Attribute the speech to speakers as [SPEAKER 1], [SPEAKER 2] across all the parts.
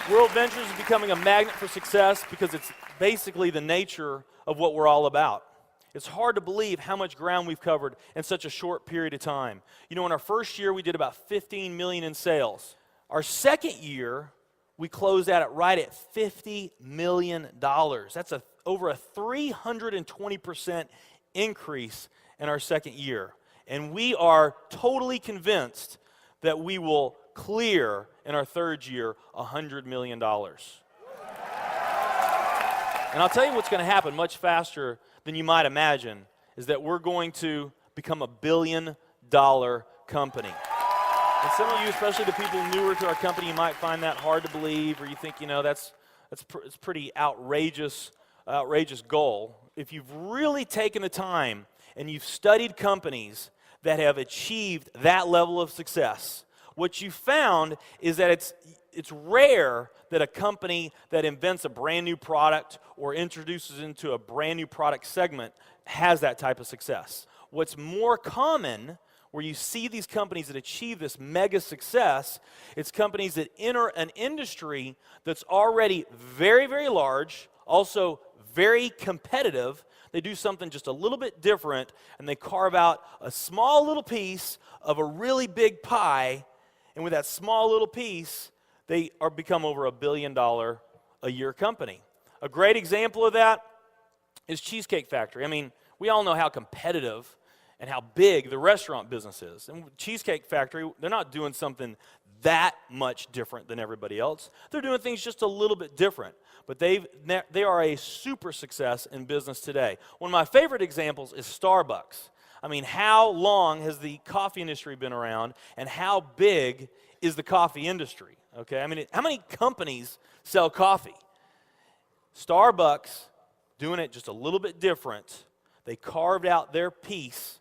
[SPEAKER 1] WorldVentures is becoming a magnet for success because it's basically the nature of what we're all about. It's hard to believe how much ground we've covered in such a short period of time. You know, in our first year, we did about 15 million in sales. Our second year, we closed out right at $50 million. That's over a 320% increase in our second year. And we are totally convinced that we will clear in our third year $100 million. And I'll tell you what's going to happen much faster than you might imagine is that we're going to become a $1 billion company. And some of you, especially the people newer to our company, you might find that hard to believe, or you think, you know, it's pretty outrageous goal. If you've really taken the time and you've studied companies that have achieved that level of success, what you found is that it's rare that a company that invents a brand new product or introduces into a brand new product segment has that type of success. What's more common, where you see these companies that achieve this mega success, it's companies that enter an industry that's already very, very large, also very competitive. They do something just a little bit different, and they carve out a small little piece of a really big pie. And with that small little piece, they become over $1 billion a year company. A great example of that is Cheesecake Factory. I mean, we all know how competitive and how big the restaurant business is. And Cheesecake Factory, they're not doing something that much different than everybody else. They're doing things just a little bit different. But they are a super success in business today. One of my favorite examples is Starbucks. I mean, how long has the coffee industry been around, and how big is the coffee industry? Okay, I mean, how many companies sell coffee? Starbucks, doing it just a little bit different, they carved out their piece,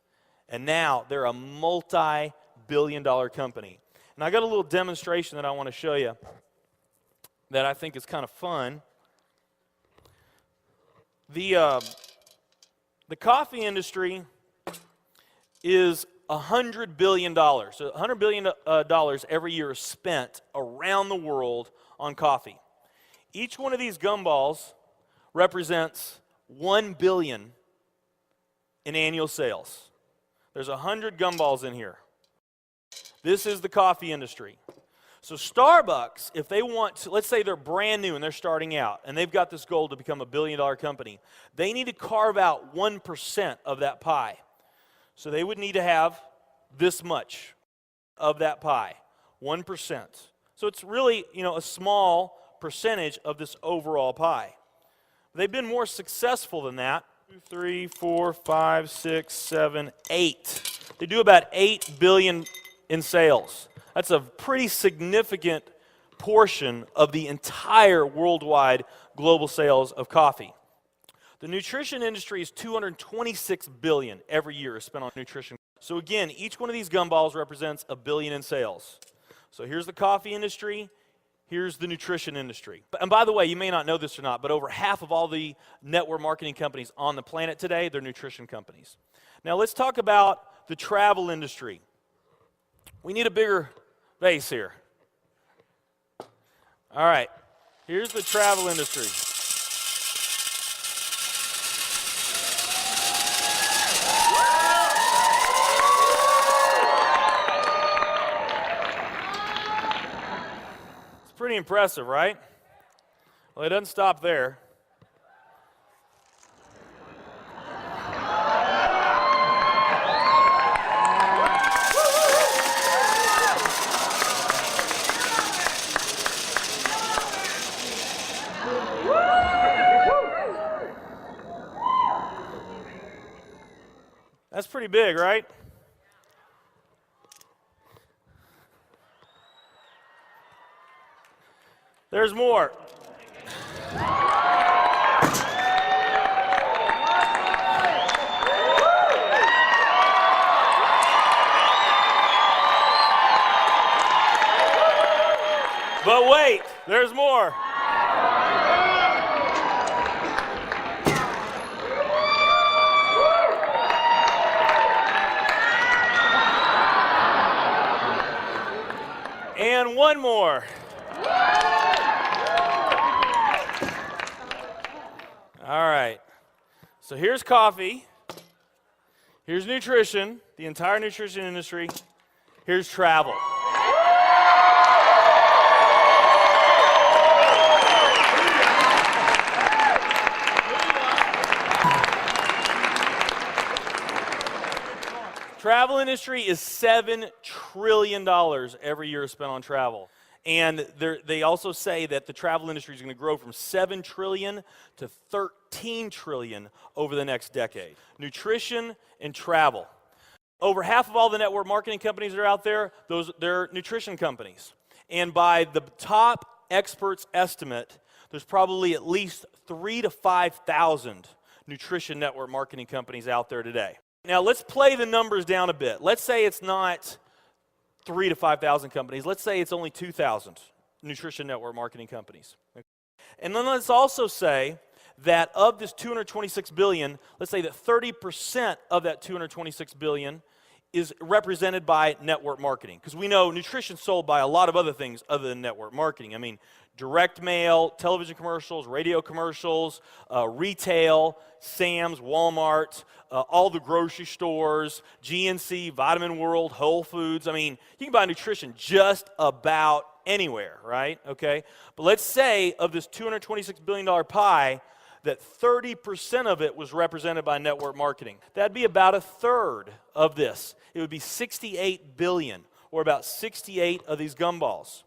[SPEAKER 1] and now they're a multi-billion-dollar company. And I got a little demonstration that I want to show you that I think is kind of fun. The coffee industry is $100 billion. So $100 billion every year is spent around the world on coffee. Each one of these gumballs represents $1 billion in annual sales. There's 100 gumballs in here. This is the coffee industry. So Starbucks, if they want to, let's say they're brand new and they're starting out, and they've got this goal to become a $1 billion company, they need to carve out 1% of that pie. So they would need to have this much of that pie, 1%. So it's really, you know, a small percentage of this overall pie. They've been more successful than that. 2, 3, 4, 5, 6, 7, 8. They do about $8 billion in sales. That's a pretty significant portion of the entire worldwide global sales of coffee. The nutrition industry is $226 billion every year is spent on nutrition. So again, each one of these gumballs represents $1 billion in sales. So here's the coffee industry, here's the nutrition industry. And by the way, you may not know this or not, but over half of all the network marketing companies on the planet today, they're nutrition companies. Now let's talk about the travel industry. We need a bigger base here. All right, here's the travel industry. Pretty impressive, right? Well, it doesn't stop there. That's pretty big, right? There's more. But wait, there's more. And one more. All right. So here's coffee. Here's nutrition, the entire nutrition industry. Here's travel. Travel industry is $7 trillion every year spent on travel. And they also say that the travel industry is going to grow from $7 trillion to $13 trillion over the next decade. Nutrition and travel. Over half of all the network marketing companies that are out there, they're nutrition companies. And by the top experts' estimate, there's probably at least 3,000 to 5,000 nutrition network marketing companies out there today. Now, let's play the numbers down a bit. Let's say it's not 3,000 to 5,000 companies. Let's say it's only 2,000 nutrition network marketing companies. And then let's also say that of this $226 billion, let's say that 30% of that $226 billion is represented by network marketing. Because we know nutrition's sold by a lot of other things other than network marketing. I mean, direct mail, television commercials, radio commercials, retail, Sam's, Walmart, all the grocery stores, GNC, Vitamin World, Whole Foods. I mean, you can buy nutrition just about anywhere, right? Okay? But let's say of this $226 billion pie, that 30% of it was represented by network marketing. That'd be about a third of this. It would be 68 billion, or about 68 of these gumballs.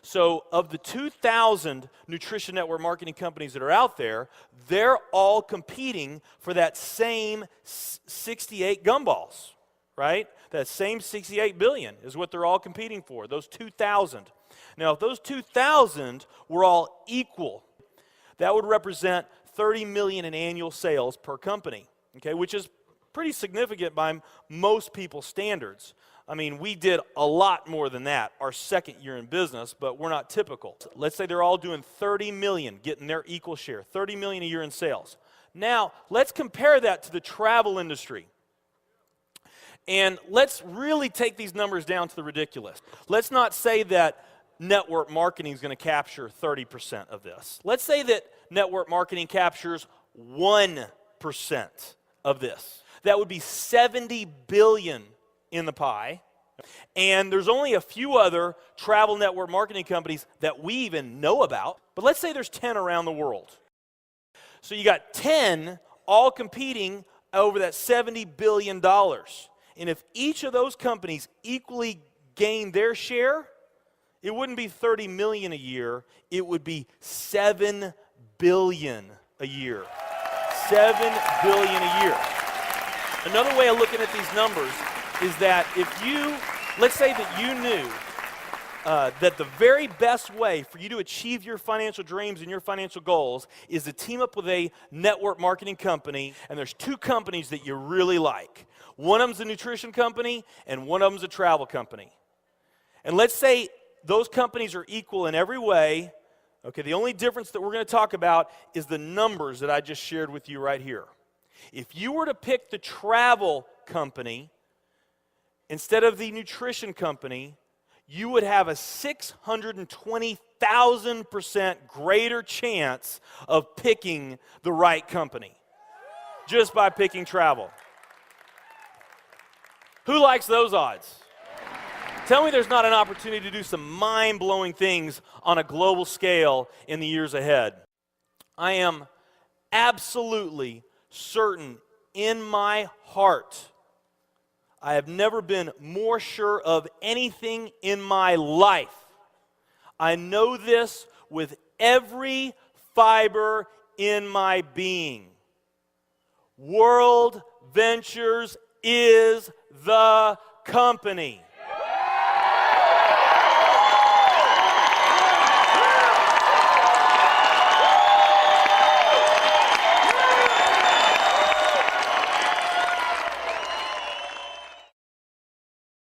[SPEAKER 1] So of the 2,000 nutrition network marketing companies that are out there, they're all competing for that same 68 gumballs, right? That same 68 billion is what they're all competing for, those 2,000. Now, if those 2,000 were all equal, that would represent 30 million in annual sales per company, okay, which is pretty significant by most people's standards. I mean, we did a lot more than that our second year in business, but we're not typical. Let's say they're all doing 30 million, getting their equal share, 30 million a year in sales. Now, let's compare that to the travel industry. And let's really take these numbers down to the ridiculous. Let's not say that network marketing is going to capture 30% of this. Let's say that network marketing captures 1% of this. That would be 70 billion in the pie. And there's only a few other travel network marketing companies that we even know about. But let's say there's 10 around the world. So you got 10 all competing over that $70 billion. And if each of those companies equally gain their share, it wouldn't be 30 million a year, it would be 7 billion a year. 7 billion a year. Another way of looking at these numbers is that if you, let's say that you knew that the very best way for you to achieve your financial dreams and your financial goals is to team up with a network marketing company, and there's two companies that you really like. One of them's a nutrition company, and one of them's a travel company. And let's say those companies are equal in every way. Okay, the only difference that we're going to talk about is the numbers that I just shared with you right here. If you were to pick the travel company instead of the nutrition company, you would have a 620,000% greater chance of picking the right company just by picking travel. Who likes those odds? Tell me there's not an opportunity to do some mind-blowing things on a global scale in the years ahead. I am absolutely certain in my heart, I have never been more sure of anything in my life. I know this with every fiber in my being. WorldVentures is the company.